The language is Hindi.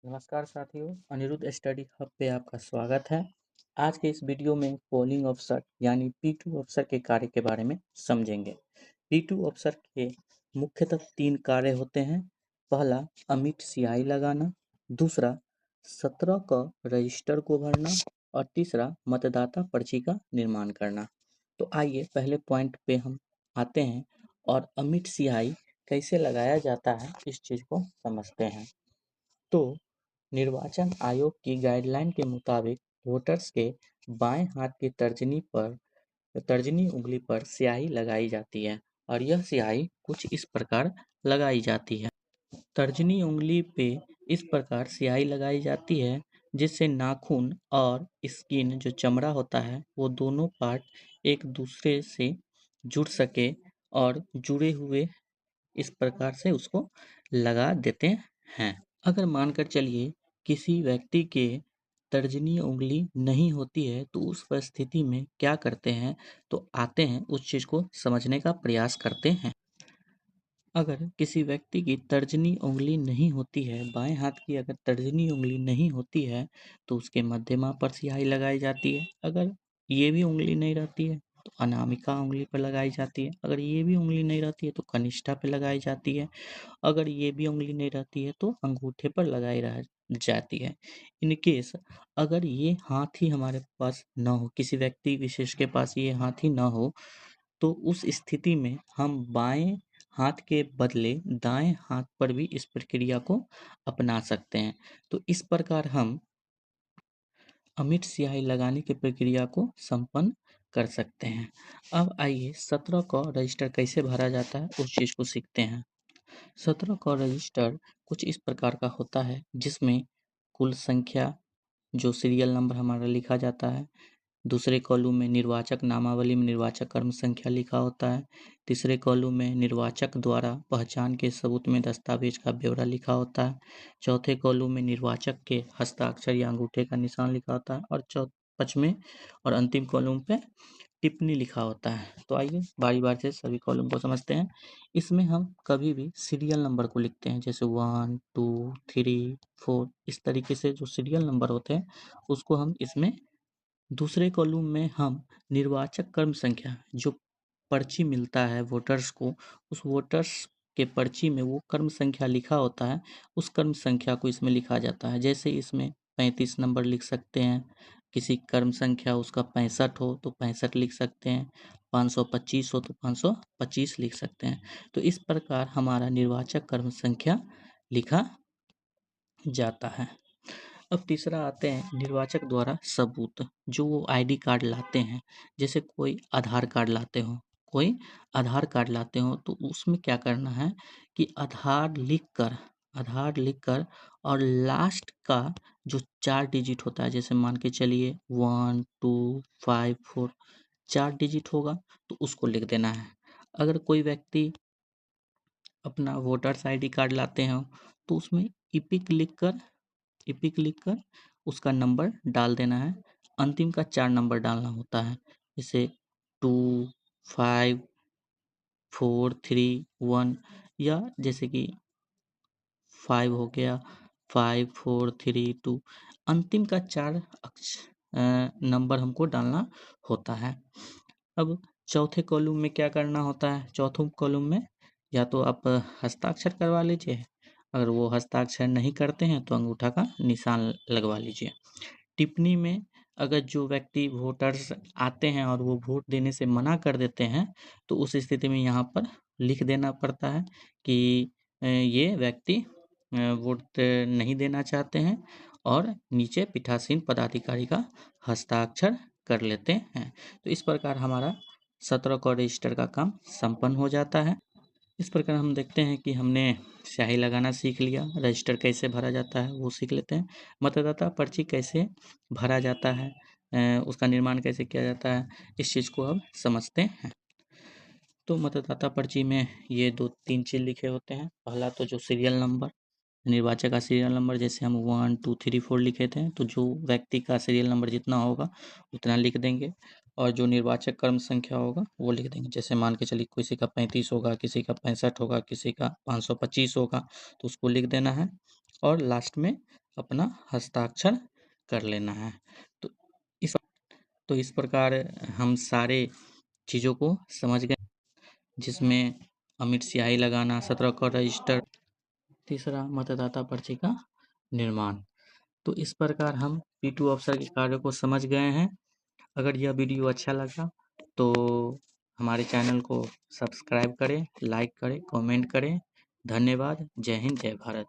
नमस्कार साथियों, अनिरुद्ध स्टडी हब पे आपका स्वागत है। आज के इस वीडियो में पोलिंग ऑफिसर यानी P2 ऑफिसर के कार्य के बारे में समझेंगे। P2 ऑफिसर के मुख्यतः 3 कार्य होते हैं। पहला, अमिट स्याही लगाना। दूसरा, 17 का रजिस्टर को भरना। और तीसरा, मतदाता पर्ची का निर्माण करना। तो आइए पहले पॉइंट पे हम आते हैं और अमिट स्याही कैसे लगाया जाता है इस चीज़ को समझते हैं। तो निर्वाचन आयोग की गाइडलाइन के मुताबिक वोटर्स के बाएं हाथ की तर्जनी उंगली पर स्याही लगाई जाती है और यह स्याही कुछ इस प्रकार लगाई जाती है। तर्जनी उंगली पे इस प्रकार स्याही लगाई जाती है जिससे नाखून और स्किन जो चमड़ा होता है वो दोनों पार्ट एक दूसरे से जुड़ सके और जुड़े हुए इस प्रकार से उसको लगा देते हैं। अगर मानकर चलिए किसी व्यक्ति के तर्जनी उंगली नहीं होती है तो उस परिस्थिति में क्या करते हैं, तो आते हैं उस चीज़ को समझने का प्रयास करते हैं। अगर किसी व्यक्ति की तर्जनी उंगली नहीं होती है, बाएं हाथ की अगर तर्जनी उंगली नहीं होती है तो उसके मध्यमा पर स्याही लगाई जाती है। अगर ये भी उंगली नहीं रहती है तो अनामिका उंगली पर लगाई जाती है। अगर ये भी उंगली नहीं रहती है तो कनिष्ठा पे लगाई जाती है। अगर ये भी उंगली नहीं रहती है तो अंगूठे पर लगाई रह जाती है। इन केस अगर ये हाथ ही हमारे पास ना हो, किसी व्यक्ति विशेष के पास ये हाथ ही ना हो, तो उस स्थिति में हम बाएं हाथ के बदले दाएं हाथ पर भी इस प्रक्रिया को अपना सकते हैं। तो इस प्रकार हम अमिट स्याही लगाने की प्रक्रिया को संपन्न कर सकते हैं। अब आइए 17 का रजिस्टर कैसे भरा जाता है उस चीज़ को सीखते हैं। 17 का रजिस्टर कुछ इस प्रकार का होता है जिसमें कुल संख्या जो सीरियल नंबर हमारा लिखा जाता है। दूसरे कॉलम में निर्वाचक नामावली में निर्वाचक कर्म संख्या लिखा होता है। तीसरे कॉलम में निर्वाचक द्वारा पहचान के सबूत में दस्तावेज का ब्यौरा लिखा होता है। चौथे कॉलम में निर्वाचक के हस्ताक्षर या अंगूठे का निशान लिखा होता है और पांचवें और अंतिम कॉलम पे टिप्पणी लिखा होता है। तो आइए बारी बारी से सभी कॉलम को समझते हैं। इसमें हम कभी भी सीरियल नंबर को लिखते हैं, जैसे 1 2 3 4 इस तरीके से जो सीरियल नंबर होते हैं उसको हम इसमें। दूसरे कॉलम में हम निर्वाचक कर्म संख्या जो पर्ची मिलता है वोटर्स को, उस वोटर्स के पर्ची में वो कर्म संख्या लिखा होता है, उस कर्म संख्या को इसमें लिखा जाता है। जैसे इसमें 35 नंबर लिख सकते हैं, किसी कर्म संख्या उसका 65 हो तो 65 लिख सकते हैं, 525 हो तो 525 लिख सकते हैं। तो इस प्रकार हमारा निर्वाचक कर्म संख्या लिखा जाता है। अब तीसरा आते हैं निर्वाचक द्वारा सबूत, जो वो आईडी कार्ड लाते हैं। जैसे कोई आधार कार्ड लाते हो, तो उसमें क्या करना है कि आधार लिखकर और लास्ट का जो 4 डिजिट होता है, जैसे मान के चलिए 1 2 5 4 4 डिजिट होगा तो उसको लिख देना है। अगर कोई व्यक्ति अपना वोटर्स आईडी कार्ड लाते हो तो उसमें इपिक लिखकर उसका नंबर डाल देना है। अंतिम का 4 नंबर डालना होता है, जैसे 2 5 4 3 1, या जैसे कि 5 हो गया 5 4 3 2। अंतिम का 4 नंबर हमको डालना होता है। अब चौथे कॉलम में क्या करना होता है, चौथे कॉलम में या तो आप हस्ताक्षर करवा लीजिए, अगर वो हस्ताक्षर नहीं करते हैं तो अंगूठा का निशान लगवा लीजिए। टिप्पणी में अगर जो व्यक्ति वोटर्स आते हैं और वो वोट देने से मना कर देते हैं तो उस स्थिति में यहाँ पर लिख देना पड़ता है कि ये व्यक्ति वोट नहीं देना चाहते हैं और नीचे पीठासीन पदाधिकारी का हस्ताक्षर कर लेते हैं। तो इस प्रकार हमारा 17 का रजिस्टर का काम संपन्न हो जाता है। इस प्रकार हम देखते हैं कि हमने स्याही लगाना सीख लिया, रजिस्टर कैसे भरा जाता है वो सीख लेते हैं, मतदाता पर्ची कैसे भरा जाता है, उसका निर्माण कैसे किया जाता है, इस चीज़ को अब समझते हैं। तो मतदाता पर्ची में ये 2-3 चीज़ लिखे होते हैं। पहला तो जो सीरियल नंबर, निर्वाचक का सीरियल नंबर, जैसे हम 1 2 3 4 लिखे थे तो जो व्यक्ति का सीरियल नंबर जितना होगा उतना लिख देंगे और जो निर्वाचक कर्म संख्या होगा वो लिख देंगे। जैसे मान के चलिए किसी का 35 होगा, किसी का 65 होगा, किसी का 525 होगा तो उसको लिख देना है। और लास्ट में अपना हस्ताक्षर कर लेना है। तो इस प्रकार हम सारे चीज़ों को समझ गए, जिसमें अमिट स्याही लगाना, 17 का रजिस्टर, तीसरा मतदाता पर्ची का निर्माण। तो इस प्रकार हम P2 अफसर के कार्य को समझ गए हैं। अगर यह वीडियो अच्छा लगा तो हमारे चैनल को सब्सक्राइब करें, लाइक करें, कमेंट करें। धन्यवाद। जय हिंद, जय भारत।